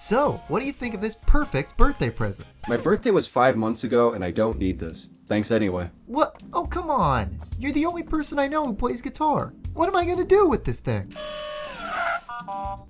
So, what do you think of this perfect birthday present? My birthday was 5 months ago and I don't need this. Thanks anyway. What? Oh, come on. You're the only person I know who plays guitar. What am I gonna do with this thing?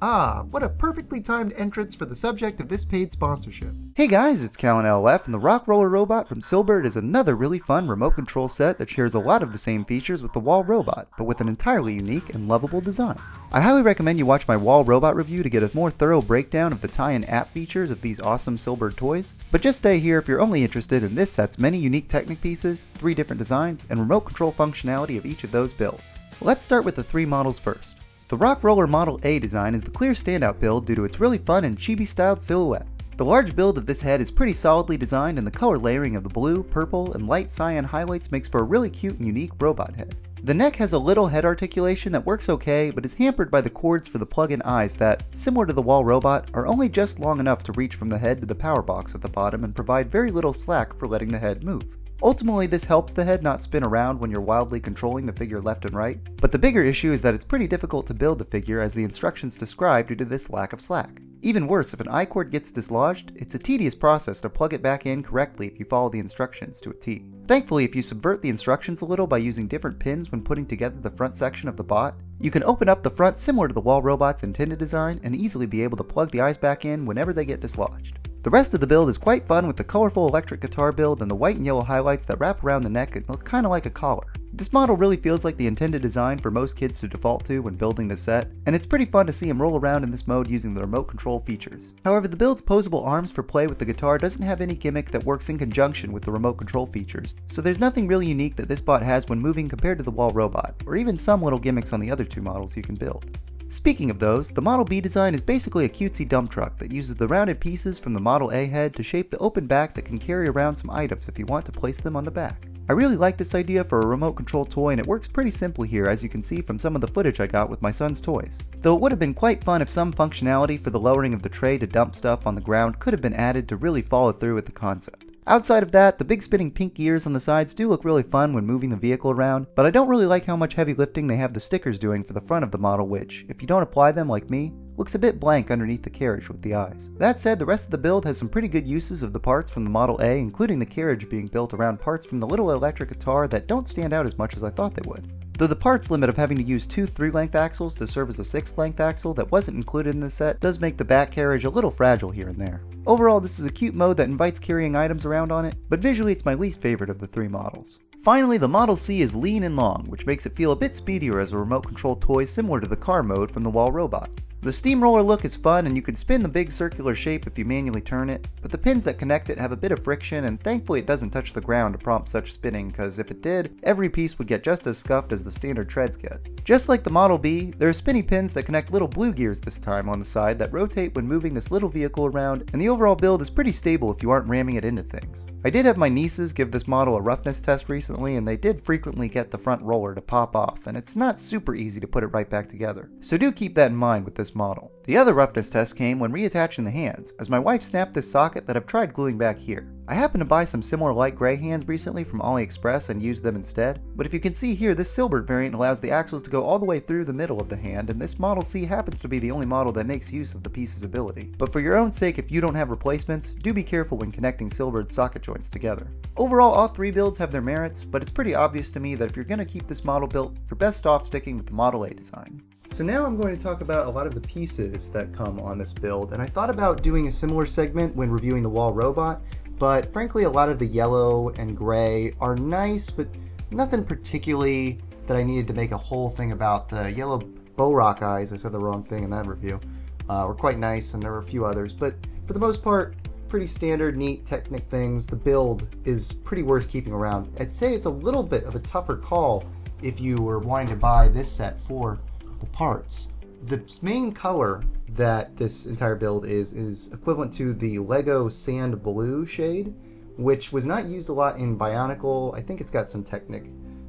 Ah, what a perfectly timed entrance for the subject of this paid sponsorship. Hey guys, it's CallanLoF, and the Rock Roller Robot from Sillbird is another really fun remote control set that shares a lot of the same features with the Wall Robot, but with an entirely unique and lovable design. I highly recommend you watch my Wall Robot review to get a more thorough breakdown of the tie-in app features of these awesome Sillbird toys, but just stay here if you're only interested in this set's many unique Technic pieces, 3 different designs, and remote control functionality of each of those builds. Let's start with the 3 models first. The Rock Roller Model A design is the clear standout build due to its really fun and chibi-styled silhouette. The large build of this head is pretty solidly designed, and the color layering of the blue, purple, and light cyan highlights makes for a really cute and unique robot head. The neck has a little head articulation that works okay, but is hampered by the cords for the plug-in eyes that, similar to the Wall Robot, are only just long enough to reach from the head to the power box at the bottom and provide very little slack for letting the head move. Ultimately, this helps the head not spin around when you're wildly controlling the figure left and right, but the bigger issue is that it's pretty difficult to build the figure as the instructions describe due to this lack of slack. Even worse, if an eye cord gets dislodged, it's a tedious process to plug it back in correctly if you follow the instructions to a T. Thankfully, if you subvert the instructions a little by using different pins when putting together the front section of the bot, you can open up the front similar to the Wall Robot's intended design and easily be able to plug the eyes back in whenever they get dislodged. The rest of the build is quite fun with the colorful electric guitar build and the white and yellow highlights that wrap around the neck and look kinda like a collar. This model really feels like the intended design for most kids to default to when building this set, and it's pretty fun to see him roll around in this mode using the remote control features. However, the build's posable arms for play with the guitar doesn't have any gimmick that works in conjunction with the remote control features, so there's nothing really unique that this bot has when moving compared to the Wall Robot, or even some little gimmicks on the other 2 models you can build. Speaking of those, the Model B design is basically a cutesy dump truck that uses the rounded pieces from the Model A head to shape the open back that can carry around some items if you want to place them on the back. I really like this idea for a remote control toy, and it works pretty simply here, as you can see from some of the footage I got with my son's toys. Though it would have been quite fun if some functionality for the lowering of the tray to dump stuff on the ground could have been added to really follow through with the concept. Outside of that, the big spinning pink gears on the sides do look really fun when moving the vehicle around, but I don't really like how much heavy lifting they have the stickers doing for the front of the model, which, if you don't apply them like me, looks a bit blank underneath the carriage with the eyes. That said, the rest of the build has some pretty good uses of the parts from the Model A, including the carriage being built around parts from the little electric guitar that don't stand out as much as I thought they would. Though the parts limit of having to use 2 3-length axles to serve as a 6-length axle that wasn't included in the set does make the back carriage a little fragile here and there. Overall, this is a cute mode that invites carrying items around on it, but visually it's my least favorite of the 3 models. Finally, the Model C is lean and long, which makes it feel a bit speedier as a remote control toy similar to the car mode from the Wall Robot. The steamroller look is fun, and you can spin the big circular shape if you manually turn it, but the pins that connect it have a bit of friction, and thankfully it doesn't touch the ground to prompt such spinning, because if it did, every piece would get just as scuffed as the standard treads get. Just like the Model B, there are spinny pins that connect little blue gears this time on the side that rotate when moving this little vehicle around, and the overall build is pretty stable if you aren't ramming it into things. I did have my nieces give this model a roughness test recently, and they did frequently get the front roller to pop off, and it's not super easy to put it right back together. So do keep that in mind with this model. The other roughness test came when reattaching the hands, as my wife snapped this socket that I've tried gluing back here. I happened to buy some similar light gray hands recently from AliExpress and used them instead, but if you can see here, this Sillbird variant allows the axles to go all the way through the middle of the hand, and this Model C happens to be the only model that makes use of the piece's ability. But for your own sake, if you don't have replacements, do be careful when connecting Sillbird socket joints together. Overall, all 3 builds have their merits, but it's pretty obvious to me that if you're going to keep this model built, you're best off sticking with the Model A design. So now I'm going to talk about a lot of the pieces that come on this build, and I thought about doing a similar segment when reviewing the Wall Robot, but frankly a lot of the yellow and gray are nice, but nothing particularly that I needed to make a whole thing about. The yellow bow rock eyes, I said the wrong thing in that review, were quite nice, and there were a few others, but for the most part, pretty standard, neat Technic things. The build is pretty worth keeping around. I'd say it's a little bit of a tougher call if you were wanting to buy this set for the parts. The main color that this entire build is equivalent to the Lego Sand Blue shade, which was not used a lot in Bionicle. I think it's got some Technic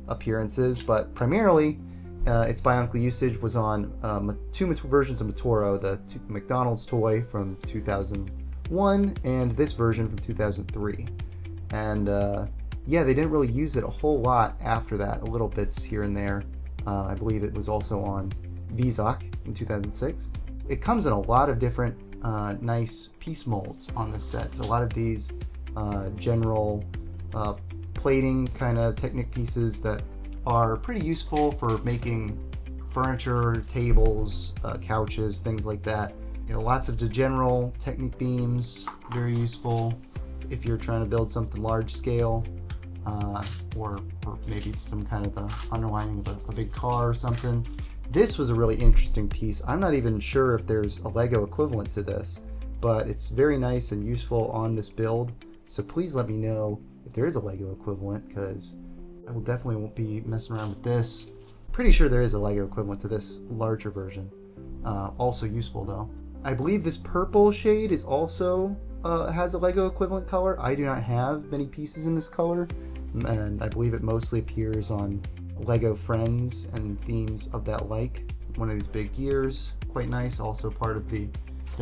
appearances, but primarily its Bionicle usage was on 2 versions of Matoro, the McDonald's toy from 2001 and this version from 2003. And yeah, they didn't really use it a whole lot after that, a little bits here and there. I believe it was also on VZOC in 2006. It comes in a lot of different nice piece molds on this set. So a lot of these general plating kind of Technic pieces that are pretty useful for making furniture, tables, couches, things like that. You know, lots of the general Technic beams, very useful if you're trying to build something large scale, or maybe some kind of a underlining of a big car or something. This was a really interesting piece. I'm not even sure if there's a Lego equivalent to this, but it's very nice and useful on this build. So please let me know if there is a Lego equivalent, because I will definitely won't be messing around with this. Pretty sure there is a Lego equivalent to this larger version. Also useful though. I believe this purple shade is also has a Lego equivalent color. I do not have many pieces in this color, and I believe it mostly appears on Lego Friends and themes of that like. One of these big gears, quite nice, also part of the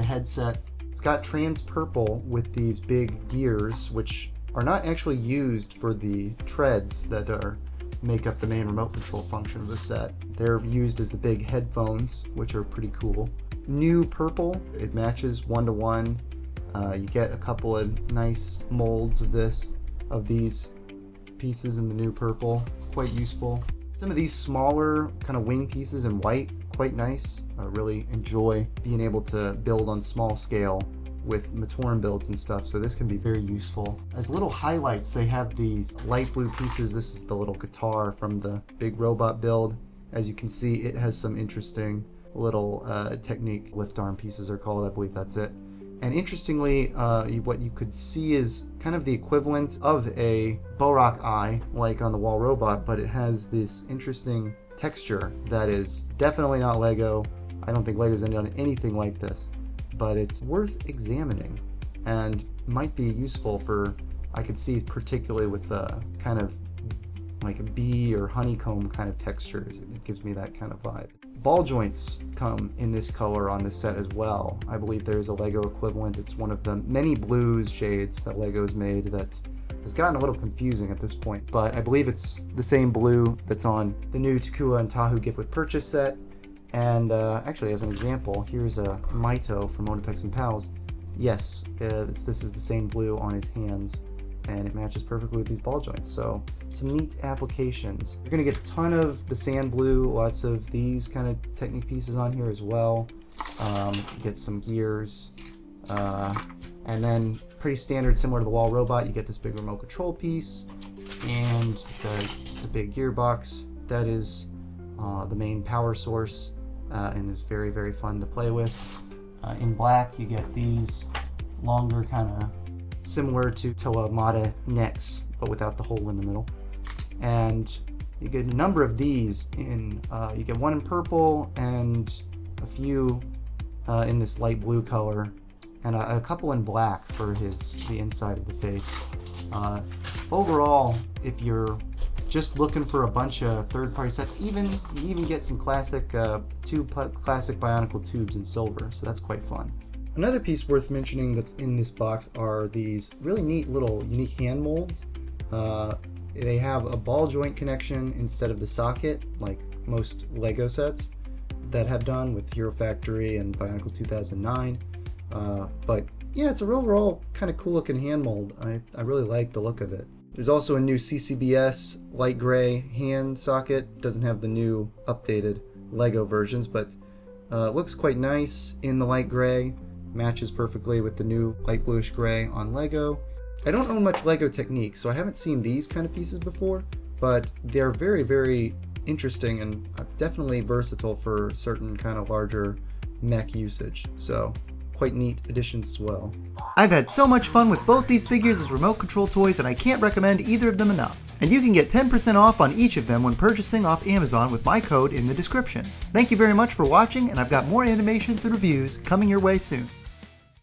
headset. It's got trans purple with these big gears, which are not actually used for the treads that make up the main remote control function of the set. They're used as the big headphones, which are pretty cool. New purple, it matches 1-to-1. You get a couple of nice molds of these pieces in the new purple, quite useful. Some of these smaller kind of wing pieces in white, quite nice. I really enjoy being able to build on small scale with Matoran builds and stuff, so this can be very useful. As little highlights, they have these light blue pieces. This is the little guitar from the big robot build. As you can see, it has some interesting little Technic lift arm pieces are called, I believe that's it. And interestingly, what you could see is kind of the equivalent of a Borak eye, like on the wall robot, but it has this interesting texture that is definitely not Lego. I don't think Lego's done anything like this, but it's worth examining and might be useful for, I could see particularly with kind of like a bee or honeycomb kind of textures. It gives me that kind of vibe. Ball joints come in this color on this set as well. I believe there is a Lego equivalent. It's one of the many blues shades that Lego's made that has gotten a little confusing at this point, but I believe it's the same blue that's on the new Takua and Tahu gift with purchase set. And actually, as an example, here's a Maito from Onapex and Pals. Yes, this is the same blue on his hands, and it matches perfectly with these ball joints. So some neat applications. You're gonna get a ton of the sand blue, lots of these kind of Technic pieces on here as well. Get some gears, and then pretty standard, similar to the wall robot, you get this big remote control piece and the big gearbox that is the main power source, and is very, very fun to play with. In black, you get these longer, kind of similar to Toa Mata necks, but without the hole in the middle. And you get a number of these in, you get one in purple and a few in this light blue color, and a couple in black for the inside of the face. Overall, if you're just looking for a bunch of third-party sets, you even get some classic classic Bionicle tubes in silver, so that's quite fun. Another piece worth mentioning that's in this box are these really neat little unique hand molds. They have a ball joint connection instead of the socket, like most Lego sets that have done with Hero Factory and Bionicle 2009. But yeah, it's a overall kind of cool looking hand mold. I really like the look of it. There's also a new CCBS light gray hand socket. Doesn't have the new updated Lego versions, but looks quite nice in the light gray. Matches perfectly with the new light bluish gray on Lego. I don't own much Lego Technique, so I haven't seen these kind of pieces before, but they're very, very interesting and definitely versatile for certain kind of larger mech usage. So quite neat additions as well. I've had so much fun with both these figures as remote control toys, and I can't recommend either of them enough. And you can get 10% off on each of them when purchasing off Amazon with my code in the description. Thank you very much for watching, and I've got more animations and reviews coming your way soon.